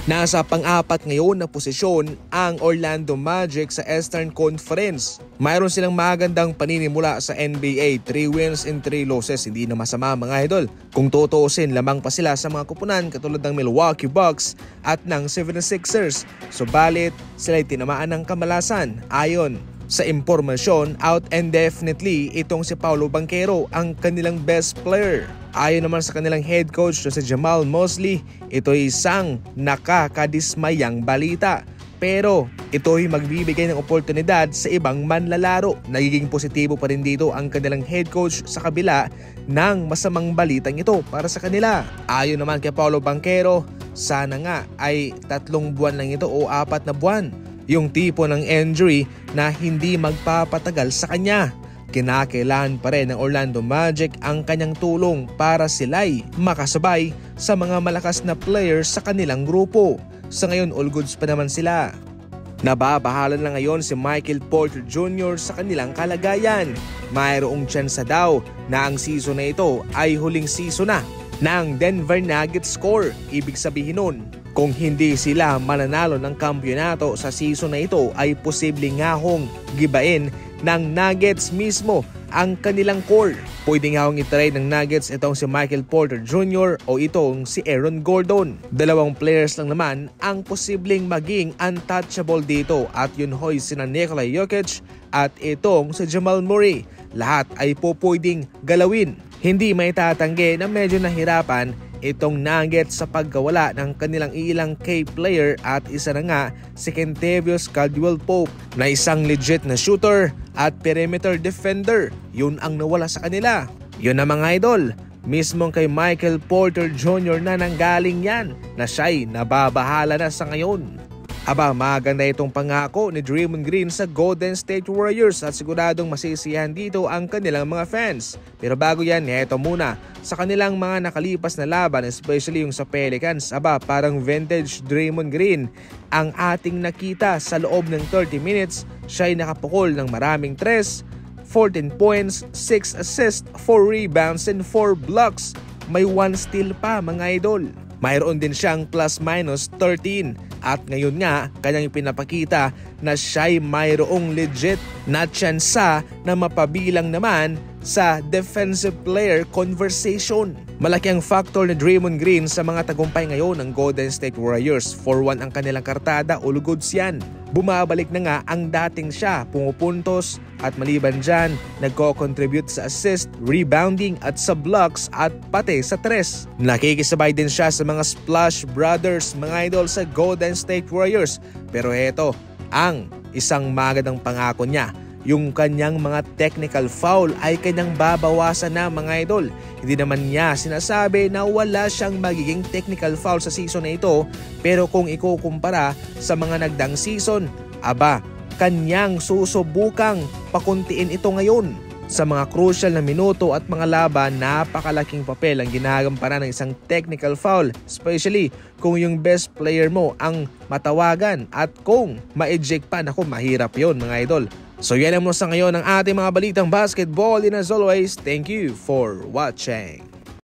Nasa pang-apat ngayon na posisyon ang Orlando Magic sa Eastern Conference. Mayroon silang magandang paninimula sa NBA, 3 wins and 3 losses. Hindi na masama mga idol. Kung tutuusin, lamang pa sila sa mga kupunan katulad ng Milwaukee Bucks at ng 76ers. Subalit, sila'y tinamaan ng kamalasan. Ayon sa impormasyon, out indefinitely itong si Paolo Banchero ang kanilang best player. Ayon naman sa kanilang head coach na si Jamal Mosley, ito'y isang nakakadismayang balita. Pero ito'y magbibigay ng oportunidad sa ibang manlalaro. Nagiging positibo pa rin dito ang kanilang head coach sa kabila ng masamang balitang ito para sa kanila. Ayon naman kay Paolo Banchero, sana nga ay 3 buwan lang ito o 4 na buwan. Yung tipo ng injury na hindi magpapatagal sa kanya. Kinakailangan pa rin ng Orlando Magic ang kanyang tulong para sila'y makasabay sa mga malakas na players sa kanilang grupo. Sa ngayon, all goods pa naman sila. Nababahala na ngayon si Michael Porter Jr. sa kanilang kalagayan. Mayroong tsansa daw na ang season na ito ay huling season na ng Denver Nuggets score. Ibig sabihin nun, kung hindi sila mananalo ng kampyonato sa season na ito ay posibleng nga hong gibain ng Nuggets mismo ang kanilang core. Pwede nga hong itrade ng Nuggets itong si Michael Porter Jr. o itong si Aaron Gordon. 2 players lang naman ang posibleng maging untouchable dito at yun ho'y sina Nikola Jokic at itong si Jamal Murray. Lahat ay pwedeng galawin. Hindi may tatanggi na medyo nahirapan itong Nuggets sa pagkawala ng kanilang ilang key player at isa na nga si Kentavious Caldwell-Pope na isang legit na shooter at perimeter defender. Yun ang nawala sa kanila. Yun na mga idol, mismong kay Michael Porter Jr. na nanggaling yan na siya'y nababahala na sa ngayon. Aba, maganda itong pangako ni Draymond Green sa Golden State Warriors at siguradong masisiyahan dito ang kanilang mga fans. Pero bago yan, heto muna sa kanilang mga nakalipas na laban, especially yung sa Pelicans. Aba, parang vintage Draymond Green ang ating nakita sa loob ng 30 minutes. Siya'y nakapukol ng maraming 3, 14 points, 6 assists, 4 rebounds, and 4 blocks. May 1 steal pa mga idol. Mayroon din siyang plus-minus 13 at ngayon nga kanyang pinapakita na siya'y mayroong legit na tsansa na mapabilang naman sa defensive player conversation. Malaki ang factor ni Draymond Green sa mga tagumpay ngayon ng Golden State Warriors. 4-1 ang kanilang kartada, all goods yan. Bumabalik na nga ang dating siya, pumupuntos at maliban dyan, nagko-contribute sa assist, rebounding at sa blocks at pati sa 3. Nakikisabay din siya sa mga Splash Brothers, mga idol sa Golden State Warriors. Pero heto, ang isang magandang pangako niya. Yung kanyang mga technical foul ay kanyang babawasan na mga idol. Hindi naman niya sinasabi na wala siyang magiging technical foul sa season na ito, pero kung ikukumpara sa mga nagdang season, aba, kanyang susubukang pakuntiin ito ngayon. Sa mga crucial na minuto at mga laban, napakalaking papel ang ginagampanan ng isang technical foul, especially kung yung best player mo ang matawagan at kung ma-eject pa, naku, mahirap yun mga idol. So yan ang muna sa ngayon ng ating mga balitang basketball, and as always, thank you for watching.